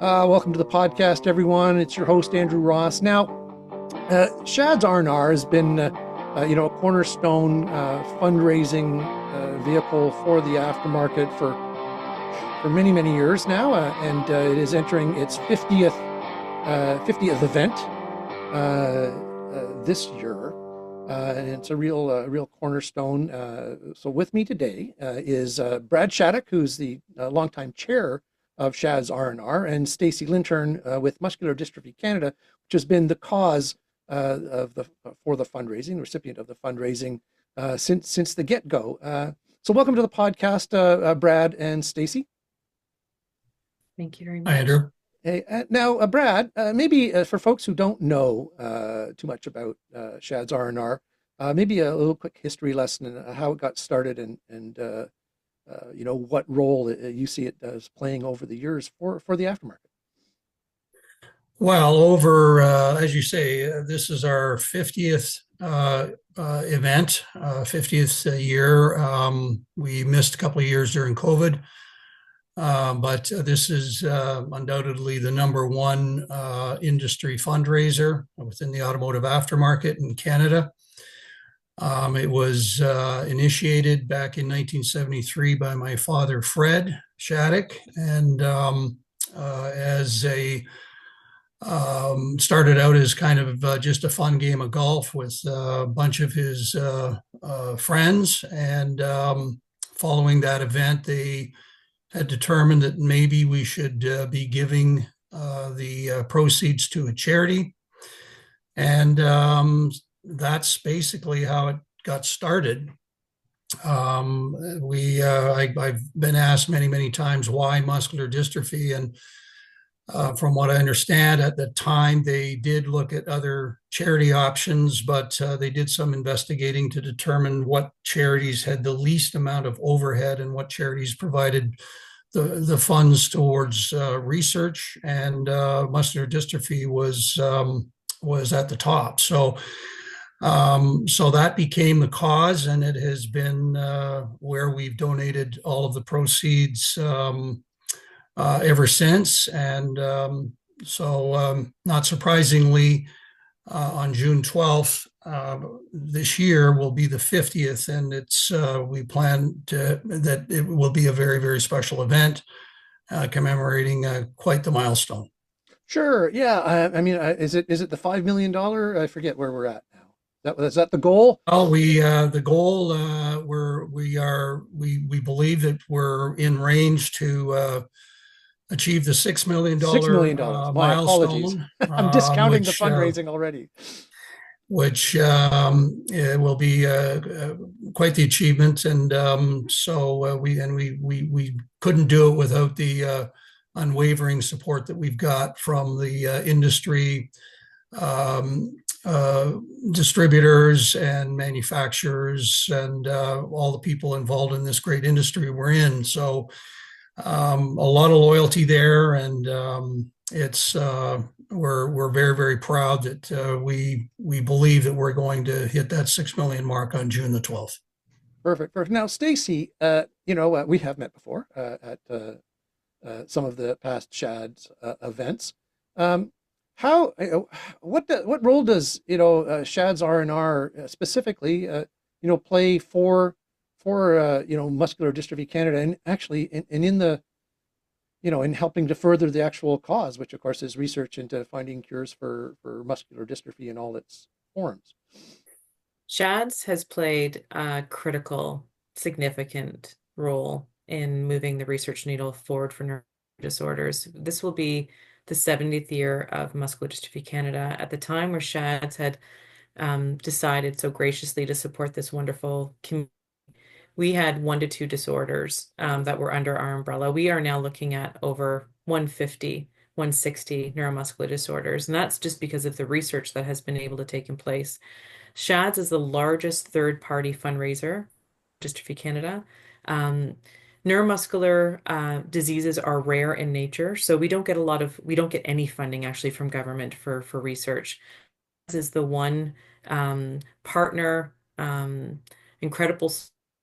Welcome to the podcast, everyone. It's your host, Andrew Ross. Now, Shad's R&R has been, a cornerstone fundraising vehicle for the aftermarket for many, many years now, and it is entering its 50th event this year, and it's a real cornerstone. So, with me today is Brad Shaddick, who's the longtime chair of Shad's R&R, and Stacey Lintern with Muscular Dystrophy Canada, which has been the cause for the fundraising, recipient of the fundraising since the get-go. So welcome to the podcast, Brad and Stacey. Thank you very Hi, much. Andrew. Hey, now, Brad, maybe for folks who don't know too much about Shad's R&R, maybe a little quick history lesson and how it got started and what role you see it as playing over the years for the aftermarket. Well, as you say, this is our 50th event, 50th year. We missed a couple of years during COVID, but this is undoubtedly the number one industry fundraiser within the automotive aftermarket in Canada. It was initiated back in 1973 by my father, Fred Shaddick, and started out as kind of just a fun game of golf with a bunch of his friends. And following that event, they had determined that maybe we should be giving the proceeds to a charity. And that's basically how it got started. I've been asked many, many times why muscular dystrophy, and from what I understand, at the time they did look at other charity options, but they did some investigating to determine what charities had the least amount of overhead and what charities provided the funds towards research, and muscular dystrophy was at the top. So that became the cause, and it has been where we've donated all of the proceeds ever since. And not surprisingly, on June 12th this year will be the 50th, and we plan that it will be a very, very special event commemorating quite the milestone. Sure. Yeah. I mean, is it the $5 million? I forget where we're at now. Is that the goal? Well, the goal we believe that we're in range to achieve the $6 million. My apologies. milestone, I'm discounting the fundraising already. which it will be quite the achievement. And we couldn't do it without the unwavering support that we've got from the industry, distributors and manufacturers, and all the people involved in this great industry we're in. So a lot of loyalty there, and we're very, very proud that we believe that we're going to hit that 6 million mark on June the 12th. Perfect. Perfect. Now, Stacey, we have met before at some of the past Shad's events. What role does Shad's R&R specifically play for Muscular Dystrophy Canada, and actually in helping to further the actual cause, which of course is research into finding cures for muscular dystrophy in all its forms? Shad's has played a critical, significant role in moving the research needle forward for neuro disorders. This will be the 70th year of Muscular Dystrophy Canada. At the time where Shad's had decided so graciously to support this wonderful community, we had 1 to 2 disorders that were under our umbrella. We are now looking at over 150, 160 neuromuscular disorders, and that's just because of the research that has been able to take in place. Shad's is the largest third-party fundraiser, Dystrophy Canada. Neuromuscular diseases are rare in nature, so we don't get any funding actually from government for research. This is the one partner, incredible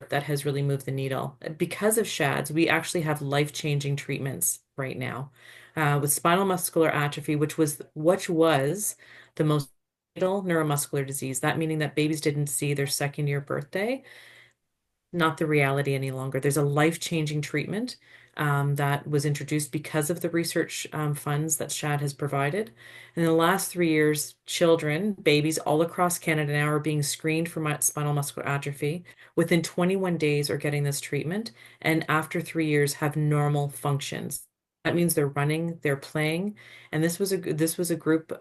that has really moved the needle. Because of Shad's, we actually have life-changing treatments right now, with spinal muscular atrophy, which was the most fatal neuromuscular disease. That meaning that babies didn't see their second-year birthday. Not the reality any longer. There's a life-changing treatment that was introduced because of the research funds that Shad has provided. In the last 3 years, children, babies all across Canada now are being screened for spinal muscular atrophy. Within 21 days are getting this treatment, and after 3 years have normal functions. That means they're running, they're playing, and this was a group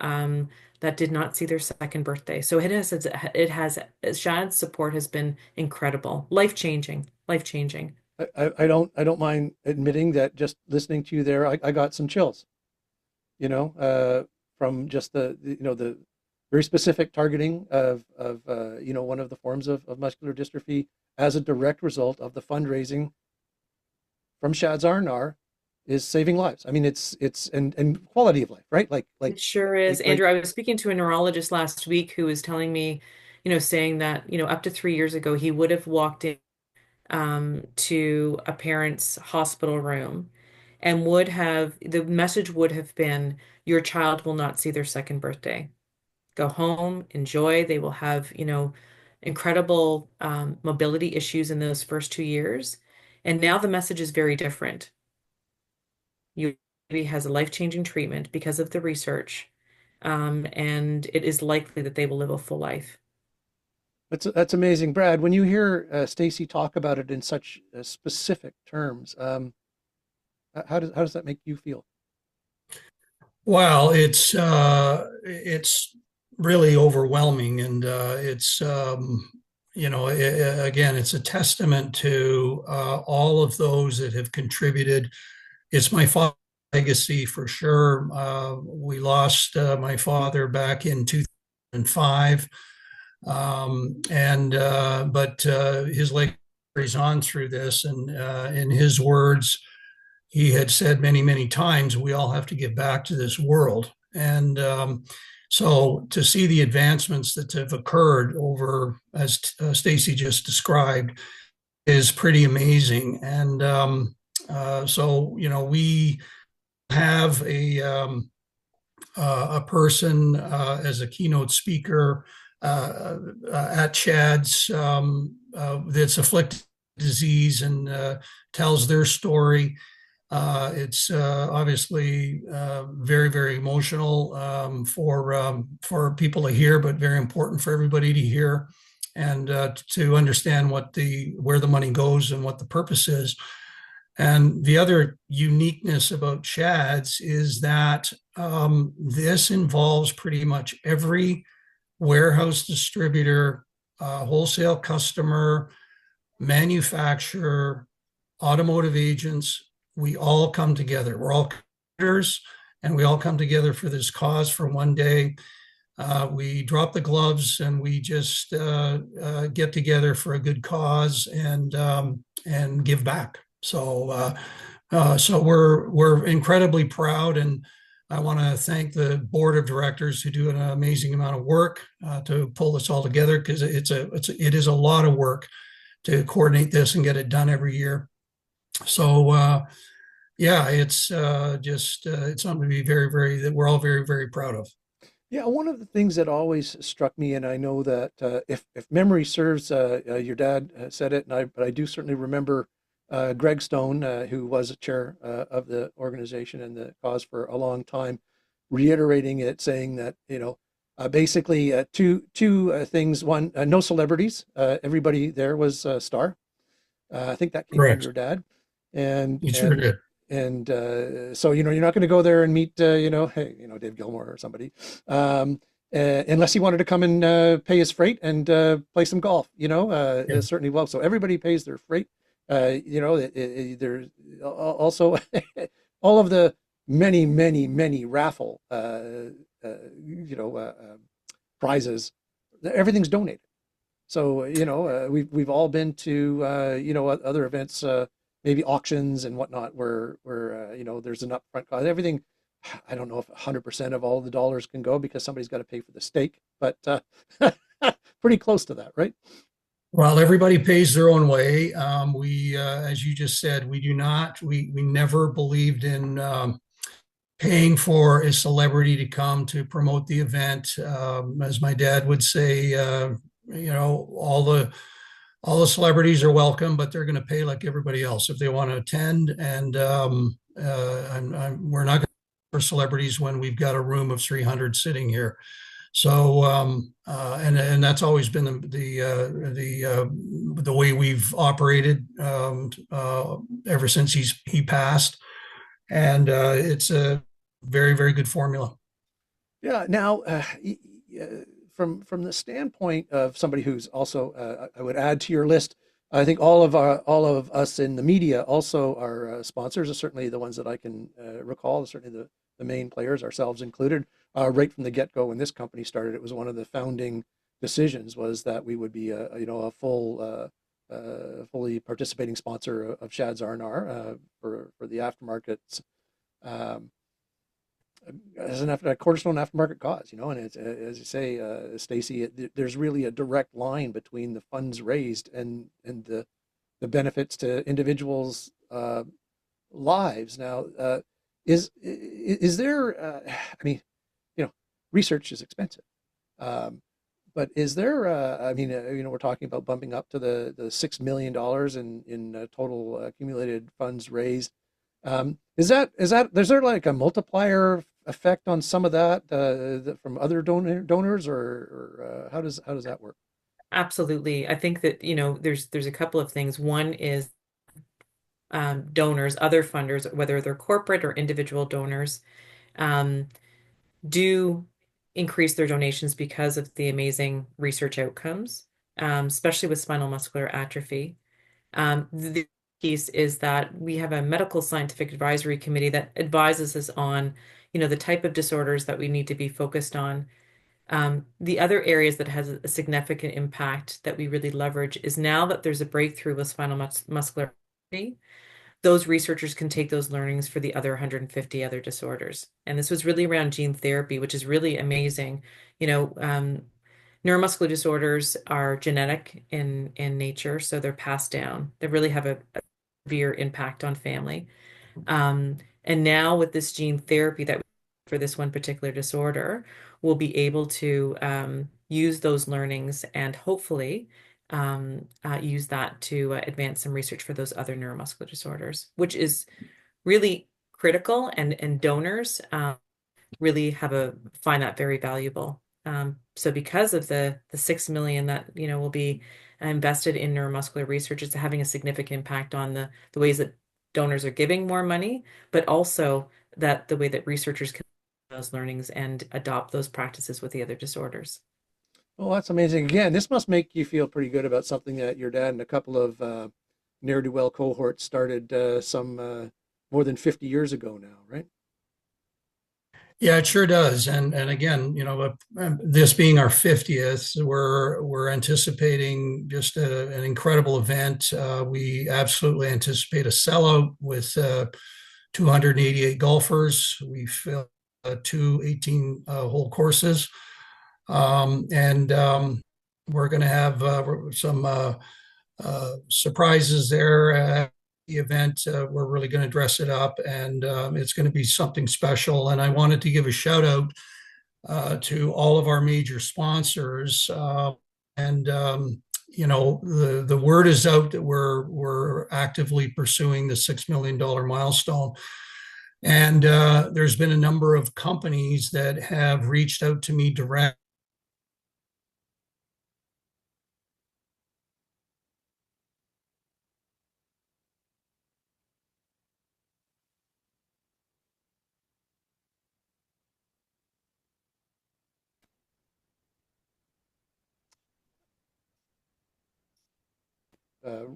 that did not see their second birthday. So it has Shad's support has been incredible, life-changing, life-changing. I don't mind admitting that just listening to you there, I got some chills, you know, from just the very specific targeting of one of the forms of muscular dystrophy as a direct result of the fundraising from Shad's R&R is saving lives. I mean, it's and quality of life, right? It sure is. Like Andrew, I was speaking to a neurologist last week who was telling me, saying that, up to 3 years ago, he would have walked in to a parent's hospital room and the message would have been, your child will not see their second birthday. Go home, enjoy. They will have, incredible mobility issues in those first 2 years. And now the message is very different. Your baby has a life-changing treatment because of the research, and it is likely that they will live a full life. that's amazing, Brad. When you hear Stacey talk about it in such specific terms, how does that make you feel? Well, it's really overwhelming, and it's again, it's a testament to all of those that have contributed. It's my father's legacy for sure. We lost my father back in 2005, and but his legacy carries on through this, and in his words, he had said many, many times, we all have to get back to this world. And so to see the advancements that have occurred over, as Stacey just described, is pretty amazing. And so, we have a person as a keynote speaker at Shad's that's afflicted disease and tells their story. It's obviously very, very emotional for people to hear, but very important for everybody to hear and to understand where the money goes and what the purpose is. And the other uniqueness about Shad's is that this involves pretty much every warehouse distributor, wholesale customer, manufacturer, automotive agents. We all come together. We're all competitors, and we all come together for this cause for one day. We drop the gloves and we just get together for a good cause and give back. So we're incredibly proud, and I want to thank the board of directors who do an amazing amount of work to pull this all together, because it is a lot of work to coordinate this and get it done every year. So yeah, it's it's something to be that we're all very, very proud of. Yeah, one of the things that always struck me, and I know that if memory serves, your dad said it, but I do certainly remember Greg Stone, who was a chair of the organization and the cause for a long time, reiterating it, saying that basically two things. One, no celebrities. Everybody there was a star. I think that came from Correct. your dad, and You sure did. so you're not going to go there and meet hey, Dave Gilmore or somebody, unless he wanted to come and pay his freight and play some golf. Yeah. Certainly will. So everybody pays their freight. There's also all of the many, many, many raffle prizes. Everything's donated. So we've all been to other events, maybe auctions and whatnot, where there's an upfront cost. Everything, I don't know if 100% of all the dollars can go because somebody's got to pay for the steak, but pretty close to that, right? Well, everybody pays their own way. As you just said, we never believed in paying for a celebrity to come to promote the event. As my dad would say, all the celebrities are welcome, but they're going to pay like everybody else if they want to attend. And we're not going to for celebrities when we've got a room of 300 sitting here. So and that's always been the way we've operated ever since he passed, and it's a very good formula. Yeah. Now, from the standpoint of somebody who's also, I would add to your list. I think all of us in the media also are sponsors. Certainly the ones that I can recall. Certainly the main players, ourselves included, right from the get go when this company started. It was one of the founding decisions was that we would be a full. Fully participating sponsor of Shad's R&R for the aftermarkets um, as a cornerstone aftermarket cause, and it's as you say, Stacey, there's really a direct line between the funds raised and the benefits to individuals' lives. Now, is there? I mean, research is expensive, but is there? I mean, we're talking about bumping up to the $6 million in total accumulated funds raised. Is there like a multiplier effect on some of that from other donors, or how does that work? Absolutely. I think that, there's a couple of things. One is donors, other funders, whether they're corporate or individual donors, um, do increase their donations because of the amazing research outcomes, especially with spinal muscular atrophy. The piece is that we have a medical scientific advisory committee that advises us on, the type of disorders that we need to be focused on. The other areas that has a significant impact that we really leverage is now that there's a breakthrough with spinal muscular atrophy, those researchers can take those learnings for the other 150 other disorders. And this was really around gene therapy, which is really amazing. Neuromuscular disorders are genetic in nature, so they're passed down. They really have a severe impact on family. And now with this gene therapy that for this one particular disorder, we'll be able to use those learnings and hopefully use that to advance some research for those other neuromuscular disorders, which is really critical, and donors really find that very valuable. So because of the 6 million that will be invested in neuromuscular research, it's having a significant impact on the ways that donors are giving more money, but also that the way that researchers can those learnings and adopt those practices with the other disorders. Well, that's amazing. Again, this must make you feel pretty good about something that your dad and a couple of ne'er-do-well cohorts started some more than 50 years ago now, right? Yeah, it sure does. And again, this being our 50th, we're anticipating just an incredible event. We absolutely anticipate a sellout with 288 golfers. We fill two 18-hole courses. And we're going to have some surprises there at the event. We're really going to dress it up, and it's going to be something special. And I wanted to give a shout out to all of our major sponsors. And the word is out that we're actively pursuing the $6 million milestone. And there's been a number of companies that have reached out to me direct. Uh,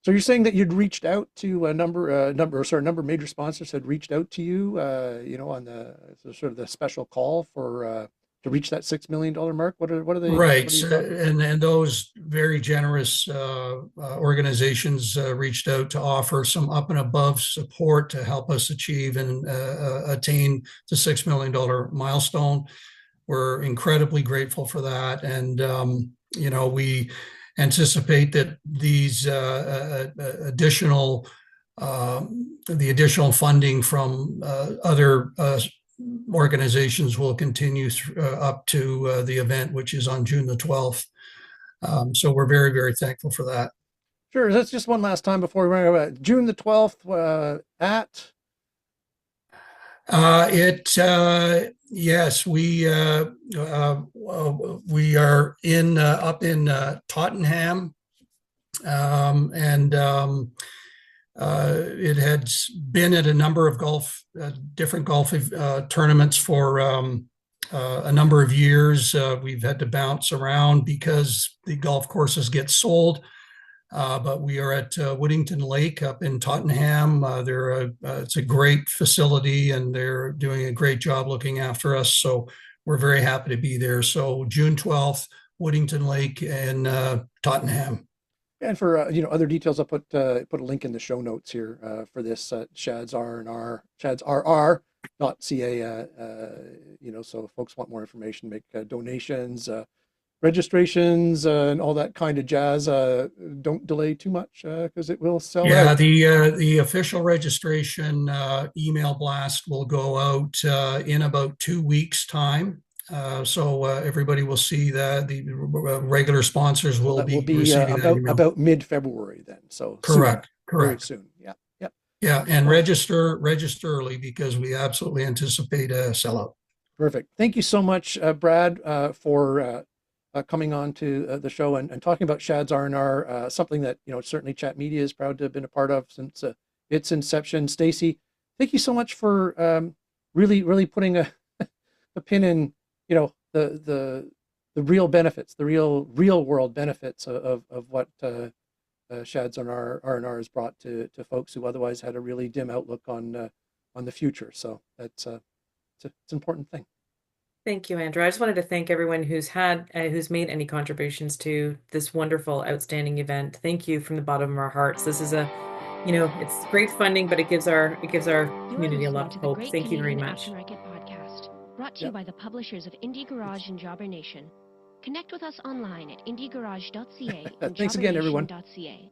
so you're saying that you'd reached out to a number of major sponsors had reached out to you, on the sort of the special call for to reach that $6 million mark. What are they? Right. What are you talking? And those very generous organizations reached out to offer some up and above support to help us achieve and attain the $6 million milestone. we're incredibly grateful for that. And, we anticipate that these the additional funding from other organizations will continue up to the event, which is on June the 12th. So we're very, very thankful for that. Sure. That's just one last time before we run out. June the 12th at. Yes, we are in up in Tottenham, and it had been at a number of different golf tournaments for a number of years. We've had to bounce around because the golf courses get sold. But we are at Woodington Lake up in Tottenham. It's a great facility, and they're doing a great job looking after us. So we're very happy to be there. So June 12th, Woodington Lake in Tottenham. And for other details, I'll put a link in the show notes here for this Shad's R&R, shadsrr.ca. So if folks want more information, make donations. Registrations and all that kind of jazz. Don't delay too much because it will sell out. The official registration email blast will go out in about 2 weeks' time. So everybody will see that the regular sponsors will be receiving about mid-February then. So correct, very soon. Yeah, and register early because we absolutely anticipate a sellout. Perfect. Thank you so much, Brad, for coming on to the show and talking about Shad's R&R, something that certainly Chat Media is proud to have been a part of since its inception. Stacey, thank you so much for really putting a pin in the real benefits, the real world benefits of what Shad's R&R has brought to folks who otherwise had a really dim outlook on the future. So it's an important thing. Thank you, Andrew. I just wanted to thank everyone who's made any contributions to this wonderful, outstanding event. Thank you from the bottom of our hearts. This is it's great funding, but it gives our community a lot of hope. Thank you very much. Aftermarket podcast, brought to you by the publishers of Indie Garage and Jobber Nation. Connect with us online at indiegarage.ca and Thanks again, everyone. jobbernation.ca.